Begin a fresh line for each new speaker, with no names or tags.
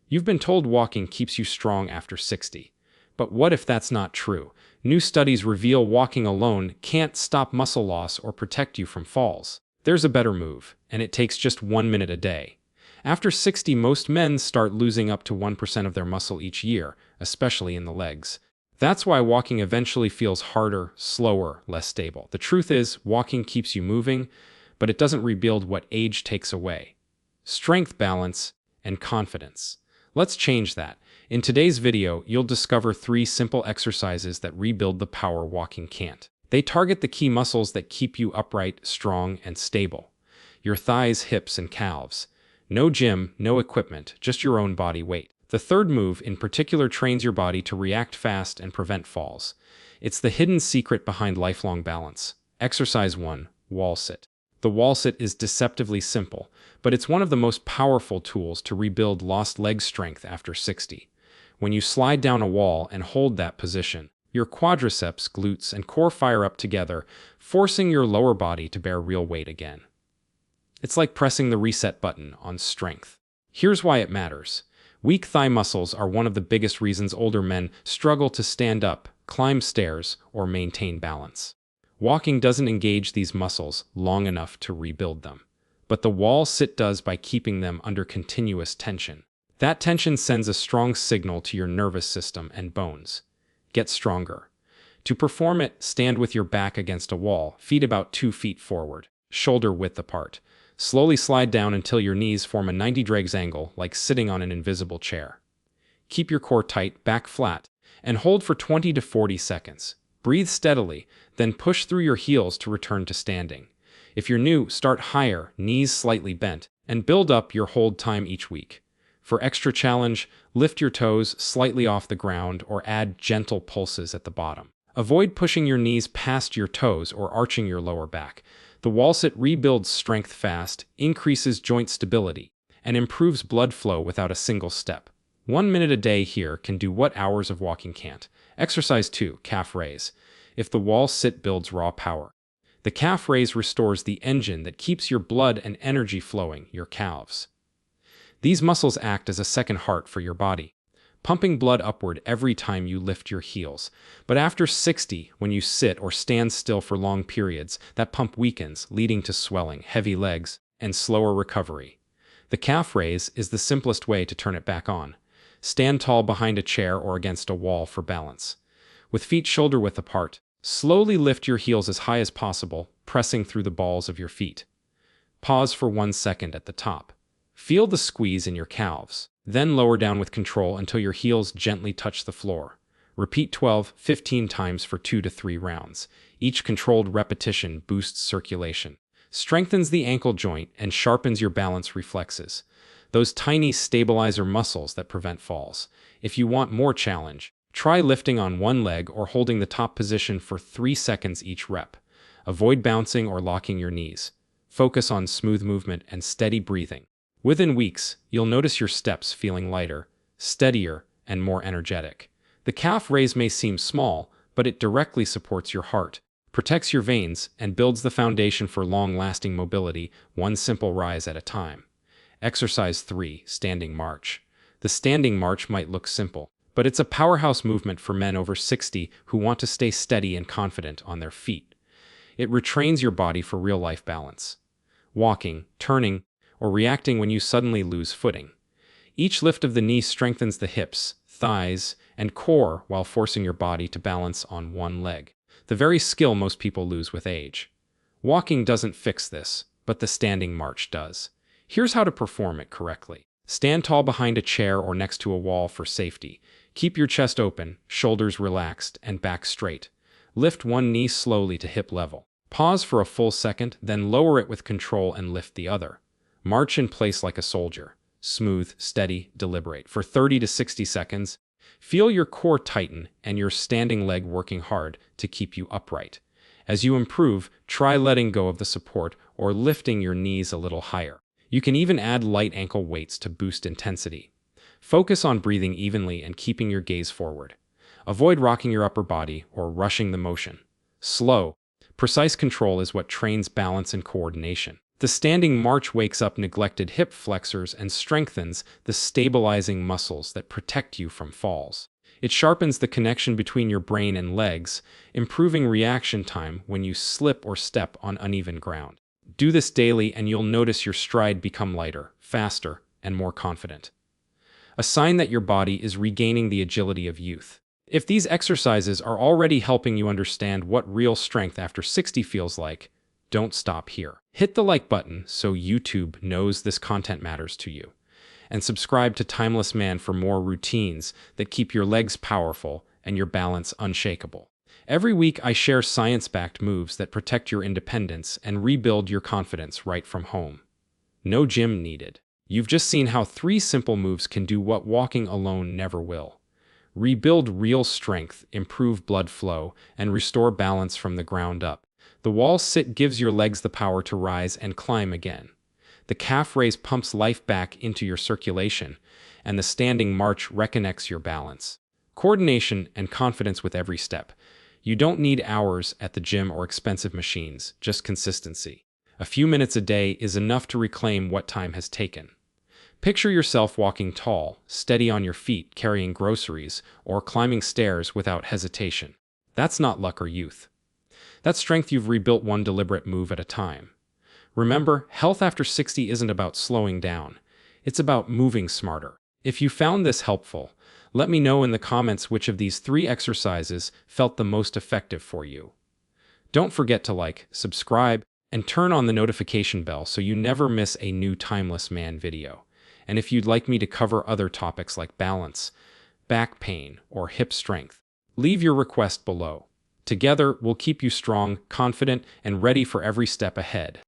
You've been told walking keeps you strong after 60. But what if that's not true? New studies reveal walking alone can't stop muscle loss or protect you from falls. There's a better move, and it takes just 1 minute a day. After 60, most men start losing up to 1% of their muscle each year, especially in the legs. That's why walking eventually feels harder, slower, less stable. The truth is, walking keeps you moving, but it doesn't rebuild what age takes away: strength, balance, and confidence. Let's change that. In today's video, you'll discover 3 simple exercises that rebuild the power walking can't. They target the key muscles that keep you upright, strong, and stable: your thighs, hips, and calves. No gym, no equipment, just your own body weight. The third move in particular trains your body to react fast and prevent falls. It's the hidden secret behind lifelong balance. Exercise 1. Wall sit. The wall sit is deceptively simple, but it's one of the most powerful tools to rebuild lost leg strength after 60. When you slide down a wall and hold that position, your quadriceps, glutes, and core fire up together, forcing your lower body to bear real weight again. It's like pressing the reset button on strength. Here's why it matters. Weak thigh muscles are one of the biggest reasons older men struggle to stand up, climb stairs, or maintain balance. Walking doesn't engage these muscles long enough to rebuild them, but the wall sit does by keeping them under continuous tension. That tension sends a strong signal to your nervous system and bones: get stronger. To perform it, stand with your back against a wall, feet about 2 feet forward, shoulder width apart. Slowly slide down until your knees form a 90 degrees angle, like sitting on an invisible chair. Keep your core tight, back flat, and hold for 20 to 40 seconds. Breathe steadily, then push through your heels to return to standing. If you're new, start higher, knees slightly bent, and build up your hold time each week. For extra challenge, lift your toes slightly off the ground or add gentle pulses at the bottom. Avoid pushing your knees past your toes or arching your lower back. The wall sit rebuilds strength fast, increases joint stability, and improves blood flow without a single step. 1 minute a day here can do what hours of walking can't. Exercise 2. Calf raise. If the wall sit builds raw power, the calf raise restores the engine that keeps your blood and energy flowing, your calves. These muscles act as a second heart for your body, pumping blood upward every time you lift your heels. But after 60, when you sit or stand still for long periods, that pump weakens, leading to swelling, heavy legs, and slower recovery. The calf raise is the simplest way to turn it back on. Stand tall behind a chair or against a wall for balance. With feet shoulder width apart, slowly lift your heels as high as possible, pressing through the balls of your feet. Pause for 1 second at the top. Feel the squeeze in your calves. Then lower down with control until your heels gently touch the floor. Repeat 12-15 times for 2 to 3 rounds. Each controlled repetition boosts circulation, strengthens the ankle joint, and sharpens your balance reflexes, those tiny stabilizer muscles that prevent falls. If you want more challenge, try lifting on one leg or holding the top position for 3 seconds each rep. Avoid bouncing or locking your knees. Focus on smooth movement and steady breathing. Within weeks, you'll notice your steps feeling lighter, steadier, and more energetic. The calf raise may seem small, but it directly supports your heart, protects your veins, and builds the foundation for long-lasting mobility, one simple rise at a time. Exercise 3. Standing march. The standing march might look simple, but it's a powerhouse movement for men over 60 who want to stay steady and confident on their feet. It retrains your body for real-life balance. Walking, turning, or reacting when you suddenly lose footing. Each lift of the knee strengthens the hips, thighs, and core while forcing your body to balance on one leg, the very skill most people lose with age. Walking doesn't fix this, but the standing march does. Here's how to perform it correctly. Stand tall behind a chair or next to a wall for safety. Keep your chest open, shoulders relaxed, and back straight. Lift one knee slowly to hip level. Pause for a full second, then lower it with control and lift the other. March in place like a soldier. Smooth, steady, deliberate. For 30 to 60 seconds, feel your core tighten and your standing leg working hard to keep you upright. As you improve, try letting go of the support or lifting your knees a little higher. You can even add light ankle weights to boost intensity. Focus on breathing evenly and keeping your gaze forward. Avoid rocking your upper body or rushing the motion. Slow, precise control is what trains balance and coordination. The standing march wakes up neglected hip flexors and strengthens the stabilizing muscles that protect you from falls. It sharpens the connection between your brain and legs, improving reaction time when you slip or step on uneven ground. Do this daily and you'll notice your stride become lighter, faster, and more confident. A sign that your body is regaining the agility of youth. If these exercises are already helping you understand what real strength after 60 feels like, don't stop here. Hit the like button so YouTube knows this content matters to you. And subscribe to Timeless Man for more routines that keep your legs powerful and your balance unshakable. Every week, I share science-backed moves that protect your independence and rebuild your confidence right from home. No gym needed. You've just seen how 3 simple moves can do what walking alone never will. Rebuild real strength, improve blood flow, and restore balance from the ground up. The wall sit gives your legs the power to rise and climb again. The calf raise pumps life back into your circulation, and the standing march reconnects your balance. Coordination and confidence with every step. You don't need hours at the gym or expensive machines, just consistency. A few minutes a day is enough to reclaim what time has taken. Picture yourself walking tall, steady on your feet, carrying groceries, or climbing stairs without hesitation. That's not luck or youth. That's strength you've rebuilt one deliberate move at a time. Remember, health after 60 isn't about slowing down. It's about moving smarter. If you found this helpful, let me know in the comments which of these 3 exercises felt the most effective for you. Don't forget to like, subscribe, and turn on the notification bell so you never miss a new Timeless Man video. And if you'd like me to cover other topics like balance, back pain, or hip strength, leave your request below. Together, we'll keep you strong, confident, and ready for every step ahead.